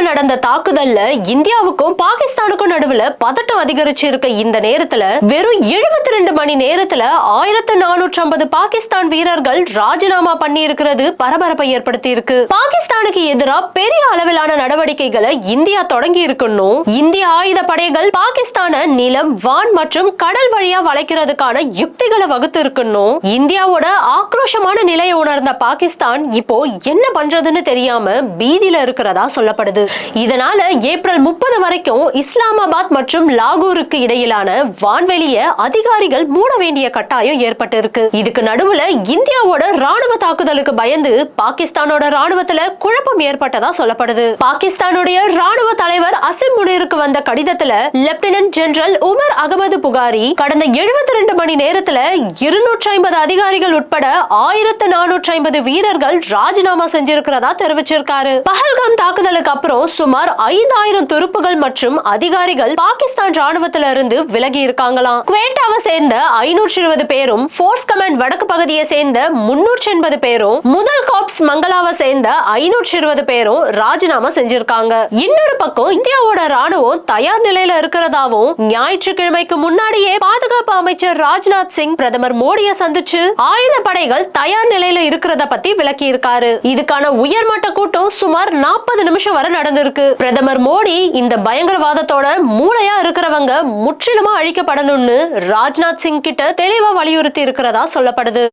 நடந்த தாக்குதல்ல இந்தியாவுக்கும் பாகிஸ்தானுக்கும் நடுவுல பதட்டம் அதிகரிச்சு இருக்க இந்த நேரத்துல வெறும் 72 மணி நேரத்துல 1450 பாகிஸ்தான் வீரர்கள் ராஜினாமா பண்ணி இருக்கிறது பரபரப்பை ஏற்படுத்தி இருக்கு. பாகிஸ்தானுக்கு எதிராக பெரிய அளவிலான நடவடிக்கைகளை இந்தியா தொடங்கி இருக்கணும். இந்திய ஆயுத படைகள் பாகிஸ்தான நிலம், வான் மற்றும் கடல் வழியா வளைக்கிறதுக்கான யுக்திகளை வகுத்து இருக்கணும். இந்தியாவோட ஆக்ரோஷமான நிலையை உணர்ந்த பாகிஸ்தான் இப்போ என்ன பண்றதுன்னு தெரியாம பீதியில இருக்கிறதா சொல்லப்படுது. இதனால ஏப்ரல் 30 வரைக்கும் இஸ்லாமாபாத் மற்றும் லாகூருக்கு இடையிலான வான்வெளியை அதிகாரிகள் மூட வேண்டிய கட்டாயம் ஏற்பட்டு இருக்கு. இதுக்கு நடுவுல இந்தியாவோட ராணுவ தாக்குதலுக்கு பயந்து பாகிஸ்தானோட ராணுவத்துல குழப்பம் ஏற்பட்டதா சொல்லப்படுது. பாகிஸ்தானுடைய ராணுவ தலைவர் அசிம் முனீருக்கு வந்த கடிதத்துல லெப்டினன்ட் ஜெனரல் உமர் அகமது புகாரி கடந்த 72 மணி நேரத்துல 250 அதிகாரிகள் உட்பட 1450 வீரர்கள் ராஜினாமா செஞ்சிருக்கிறதா தெரிவிச்சிருக்காரு. பஹல்காம் தாக்குதலுக்கு அப்புறம் சுமார் 5000 துருப்புகள் மற்றும் அதிகாரிகள் பாகிஸ்தான் ராணுவத்தில இருந்து விலகி இருக்காங்களாம். குவேட்டாவை சேர்ந்த 520 பேரும், போர்ஸ் கமாண்ட் வடக்கு பகுதியை சேர்ந்த 380 பேரும், முதல் கார்ப்ஸ் மங்களாவை சேர்ந்த 520 பேரும் ராஜினாமா செஞ்சிருக்காங்க. இன்னொரு பக்கம் இந்தியாவோட ராணுவம் தயார் நிலையில இருக்கிறதாவும் ஞாயிற்றுக்கிழமைக்கு முன்னாடியே பாதுகாப்பு அமைச்சர் ராஜ்நாத் சிங் பிரதமர் மோடியை சந்திச்சு ஆயுத படைகள் தயார் நிலையில இருக்கிறத பத்தி விளக்கி இருக்காரு. இதுக்கான உயர்மட்ட கூட்டம் சுமார் 40 நிமிஷம் வரை நடந்திருக்கு. பிரதமர் மோடி இந்த பயங்கரவாதத்தோட மூளையா இருக்கிறவங்க முற்றிலுமா அழிக்கப்படணும்னு ராஜ்நாத் சிங் கிட்ட தெளிவா வலியுறுத்தி இருக்கிறதா சொல்லப்படுது.